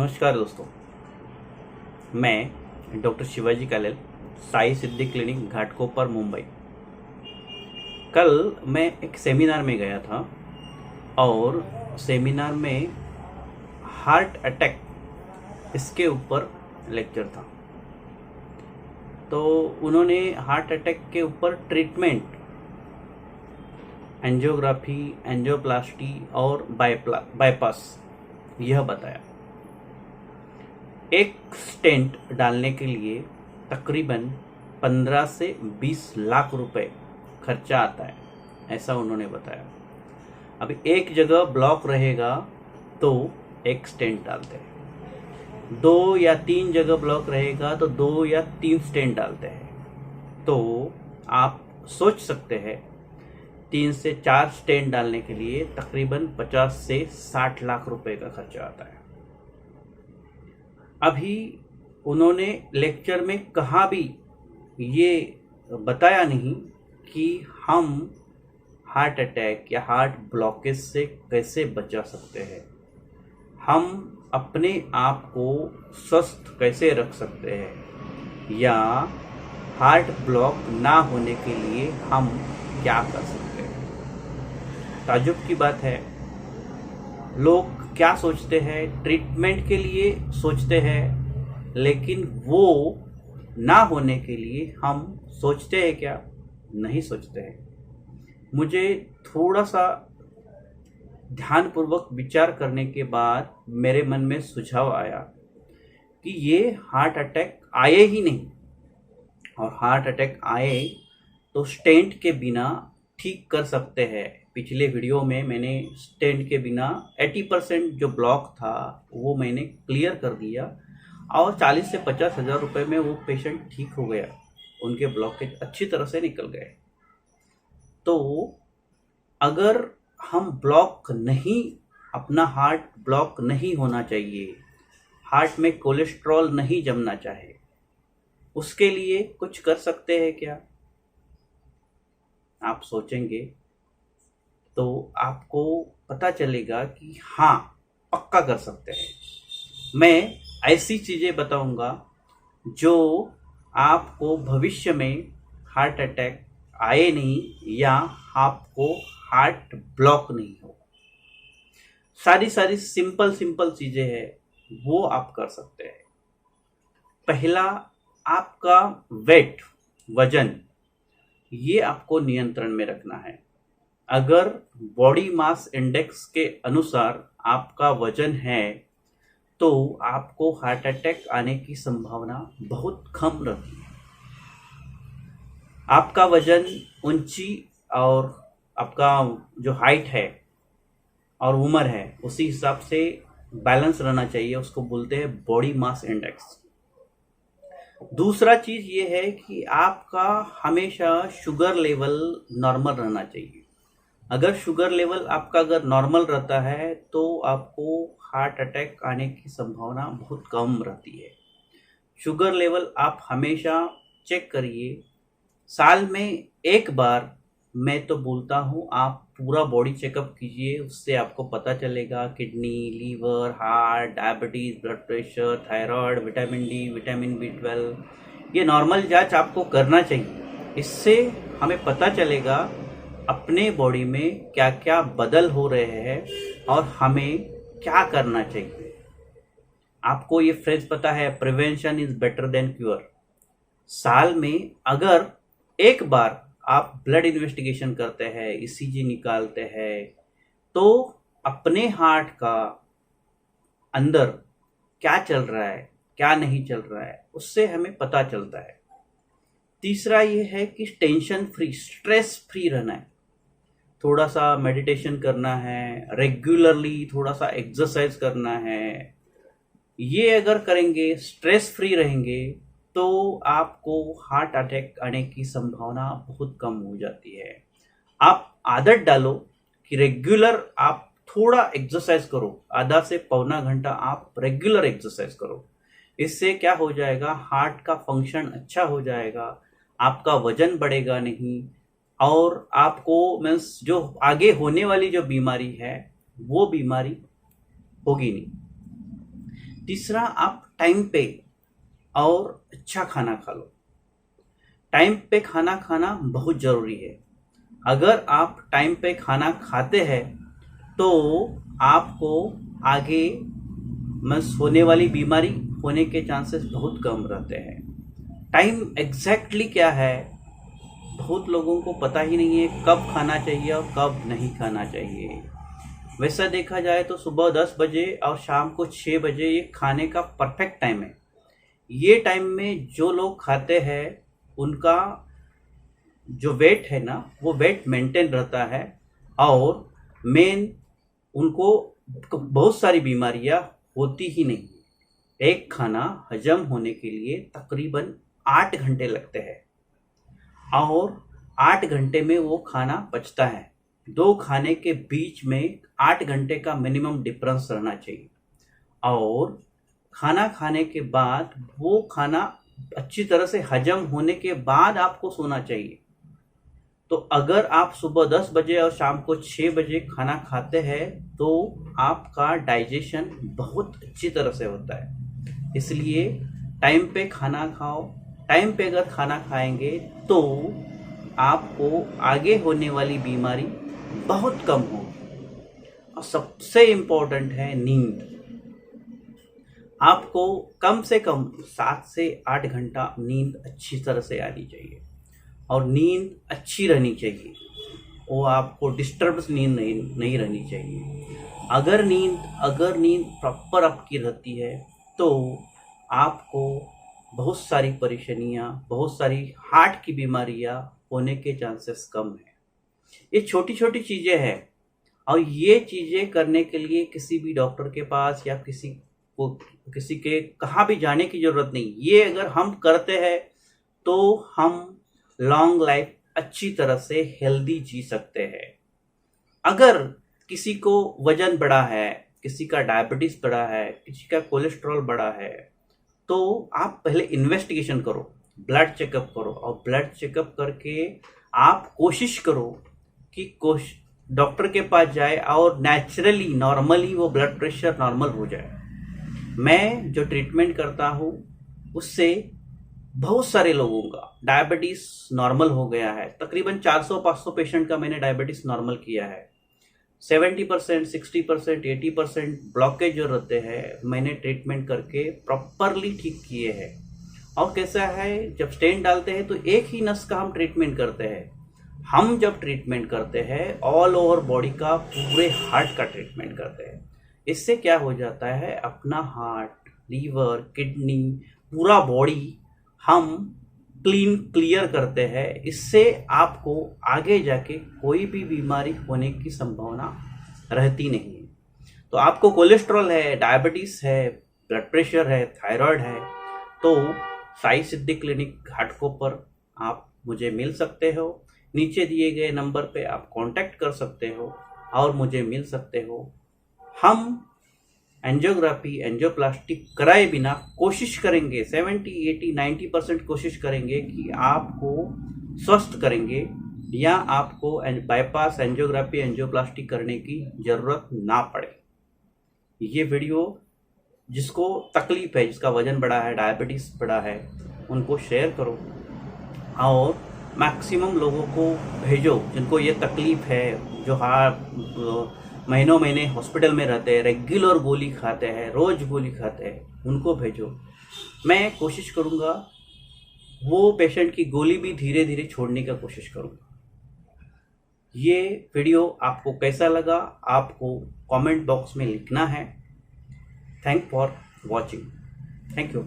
नमस्कार दोस्तों, मैं डॉक्टर शिवाजी कालेल, साई सिद्धि क्लिनिक घाटकोपर मुंबई। कल मैं एक सेमिनार में गया था और सेमिनार में हार्ट अटैक इसके ऊपर लेक्चर था। तो उन्होंने हार्ट अटैक के ऊपर ट्रीटमेंट, एंजियोग्राफी, एंजियोप्लास्टी और बाईपास यह बताया। एक स्टेंट डालने के लिए तकरीबन 15 से 20 लाख रुपए खर्चा आता है, ऐसा उन्होंने बताया। अभी एक जगह ब्लॉक रहेगा तो एक स्टेंट डालते हैं, 2 या 3 जगह ब्लॉक रहेगा तो 2 या 3 स्टेंट डालते हैं। तो आप सोच सकते हैं 3 से 4 स्टेंट डालने के लिए तकरीबन 50 से 60 लाख रुपए का खर्चा आता है। अभी उन्होंने लेक्चर में कहाँ भी ये बताया नहीं कि हम हार्ट अटैक या हार्ट ब्लॉकेज से कैसे बचा सकते हैं, हम अपने आप को स्वस्थ कैसे रख सकते हैं, या हार्ट ब्लॉक ना होने के लिए हम क्या कर सकते हैं। ताज्जुब की बात है, लोग क्या सोचते हैं, ट्रीटमेंट के लिए सोचते हैं, लेकिन वो ना होने के लिए हम सोचते हैं क्या? नहीं सोचते हैं। मुझे थोड़ा सा ध्यानपूर्वक विचार करने के बाद मेरे मन में सुझाव आया कि ये हार्ट अटैक आए ही नहीं, और हार्ट अटैक आए तो स्टेंट के बिना ठीक कर सकते हैं। पिछले वीडियो में मैंने स्टेंट के बिना 80% जो ब्लॉक था वो मैंने क्लियर कर दिया और 40 से 50 हज़ार रुपये में वो पेशेंट ठीक हो गया, उनके ब्लॉकेज अच्छी तरह से निकल गए। तो अगर हम ब्लॉक नहीं, अपना हार्ट ब्लॉक नहीं होना चाहिए, हार्ट में कोलेस्ट्रॉल नहीं जमना चाहिए, उसके लिए कुछ कर सकते हैं क्या? आप सोचेंगे तो आपको पता चलेगा कि हाँ, पक्का कर सकते हैं। मैं ऐसी चीज़ें बताऊंगा जो आपको भविष्य में हार्ट अटैक आए नहीं या आपको हार्ट ब्लॉक नहीं हो। सारी सिंपल चीज़ें हैं, वो आप कर सकते हैं। पहला, आपका वेट, वजन, ये आपको नियंत्रण में रखना है। अगर बॉडी मास इंडेक्स के अनुसार आपका वजन है तो आपको हार्ट अटैक आने की संभावना बहुत कम रहती है। आपका वजन, ऊंची और आपका जो हाइट है और उम्र है उसी हिसाब से बैलेंस रहना चाहिए, उसको बोलते हैं बॉडी मास इंडेक्स। दूसरा चीज ये है कि आपका हमेशा शुगर लेवल नॉर्मल रहना चाहिए। अगर शुगर लेवल आपका अगर नॉर्मल रहता है तो आपको हार्ट अटैक आने की संभावना बहुत कम रहती है। शुगर लेवल आप हमेशा चेक करिए, साल में एक बार। मैं तो बोलता हूँ आप पूरा बॉडी चेकअप कीजिए, उससे आपको पता चलेगा kidney, liver, heart, diabetes, blood pressure, thyroid, vitamin D, vitamin B12, ये नॉर्मल जांच आपको करना चाहिए। इससे हमें पता चलेगा अपने बॉडी में क्या क्या बदल हो रहे हैं और हमें क्या करना चाहिए। आपको ये फ्रेज पता है, prevention is better than cure. साल में अगर एक बार आप ब्लड इन्वेस्टिगेशन करते हैं, ECG निकालते हैं, तो अपने हार्ट का अंदर क्या चल रहा है, क्या नहीं चल रहा है, उससे हमें पता चलता है। तीसरा ये है कि टेंशन फ्री, स्ट्रेस फ्री रहना है। थोड़ा सा मेडिटेशन करना है, रेगुलरली थोड़ा सा एक्सरसाइज करना है। ये अगर करेंगे, स्ट्रेस फ्री रहेंगे, तो आपको हार्ट अटैक आने की संभावना बहुत कम हो जाती है। आप आदत डालो कि रेगुलर आप थोड़ा एक्सरसाइज करो, आधा से पौना घंटा आप रेगुलर एक्सरसाइज करो। इससे क्या हो जाएगा, हार्ट का फंक्शन अच्छा हो जाएगा, आपका वजन बढ़ेगा नहीं, और आपको मीन्स जो आगे होने वाली जो बीमारी है वो बीमारी होगी नहीं। तीसरा, आप टाइम पे और अच्छा खाना खा लो। टाइम पे खाना खाना बहुत ज़रूरी है। अगर आप टाइम पे खाना खाते हैं तो आपको आगे में होने वाली बीमारी होने के चांसेस बहुत कम रहते हैं। टाइम एग्जैक्टली क्या है, बहुत लोगों को पता ही नहीं है कब खाना चाहिए और कब नहीं खाना चाहिए। वैसा देखा जाए तो सुबह 10 बजे और शाम को 6 बजे ये खाने का परफेक्ट टाइम है। ये टाइम में जो लोग खाते हैं उनका जो वेट है ना, वो वेट मेंटेन रहता है और मेन उनको बहुत सारी बीमारियां होती ही नहीं। एक खाना हजम होने के लिए तकरीबन 8 घंटे लगते हैं और 8 घंटे में वो खाना पचता है। दो खाने के बीच में 8 घंटे का मिनिमम डिफरेंस रहना चाहिए और खाना खाने के बाद वो खाना अच्छी तरह से हजम होने के बाद आपको सोना चाहिए। तो अगर आप सुबह 10 बजे और शाम को 6 बजे खाना खाते हैं तो आपका डाइजेशन बहुत अच्छी तरह से होता है। इसलिए टाइम पे खाना खाओ। टाइम पे अगर खाना खाएंगे तो आपको आगे होने वाली बीमारी बहुत कम होगी। और सबसे इम्पोर्टेंट है नींद। आपको कम से कम 7 से 8 घंटा नींद अच्छी तरह से आनी चाहिए और नींद अच्छी रहनी चाहिए। वो आपको डिस्टर्ब नींद नहीं रहनी चाहिए। अगर नींद प्रॉपर आपकी रहती है तो आपको बहुत सारी परेशानियां, बहुत सारी हार्ट की बीमारियां होने के चांसेस कम है। ये छोटी छोटी चीज़ें हैं और ये चीज़ें करने के लिए किसी भी डॉक्टर के पास या किसी के कहाँ भी जाने की ज़रूरत नहीं। ये अगर हम करते हैं तो हम लॉन्ग लाइफ अच्छी तरह से हेल्दी जी सकते हैं। अगर किसी को वजन बढ़ा है, किसी का डायबिटीज बढ़ा है, किसी का कोलेस्ट्रॉल बढ़ा है, तो आप पहले इन्वेस्टिगेशन करो, ब्लड चेकअप करो और ब्लड चेकअप करके आप कोशिश करो कि डॉक्टर के पास जाए और नेचुरली नॉर्मली वो ब्लड प्रेशर नॉर्मल हो जाए। मैं जो ट्रीटमेंट करता हूँ उससे बहुत सारे लोगों का डायबिटीज नॉर्मल हो गया है। तकरीबन 400-500 पेशेंट का मैंने डायबिटीज नॉर्मल किया है। 70%, 60%, 80% ब्लॉकेज जो रहते हैं मैंने ट्रीटमेंट करके प्रॉपरली ठीक किए हैं। और कैसा है, जब स्टेंट डालते हैं तो एक ही नस का हम ट्रीटमेंट करते हैं। हम जब ट्रीटमेंट करते हैं ऑल ओवर बॉडी का, पूरे हार्ट का ट्रीटमेंट करते हैं। इससे क्या हो जाता है, अपना हार्ट, लीवर, किडनी, पूरा बॉडी हम क्लियर करते हैं। इससे आपको आगे जाके कोई भी बीमारी होने की संभावना रहती नहीं है। तो आपको कोलेस्ट्रॉल है, डायबिटीज है, ब्लड प्रेशर है, थायराइड है, तो साई सिद्धि क्लिनिक घाटकोपर आप मुझे मिल सकते हो। नीचे दिए गए नंबर पे आप कांटेक्ट कर सकते हो और मुझे मिल सकते हो। हम एंजियोग्राफी, एंजियोप्लास्टिक कराए बिना कोशिश करेंगे, 70, 80, 90% कोशिश करेंगे कि आपको स्वस्थ करेंगे या आपको बाईपास, एंजियोग्राफी, एंजियोप्लास्टिक करने की ज़रूरत ना पड़े। ये वीडियो जिसको तकलीफ है, जिसका वजन बढ़ा है, डायबिटीज़ बढ़ा है, उनको शेयर करो और मैक्सिमम लोगों को भेजो जिनको ये तकलीफ है, जो महीनों महीने हॉस्पिटल में रहते हैं, रेगुलर गोली खाते हैं, रोज़ गोली खाते हैं, उनको भेजो। मैं कोशिश करूँगा वो पेशेंट की गोली भी धीरे धीरे छोड़ने का कोशिश करूँगा। ये वीडियो आपको कैसा लगा, आपको कमेंट बॉक्स में लिखना है। Thank for watching. Thank you.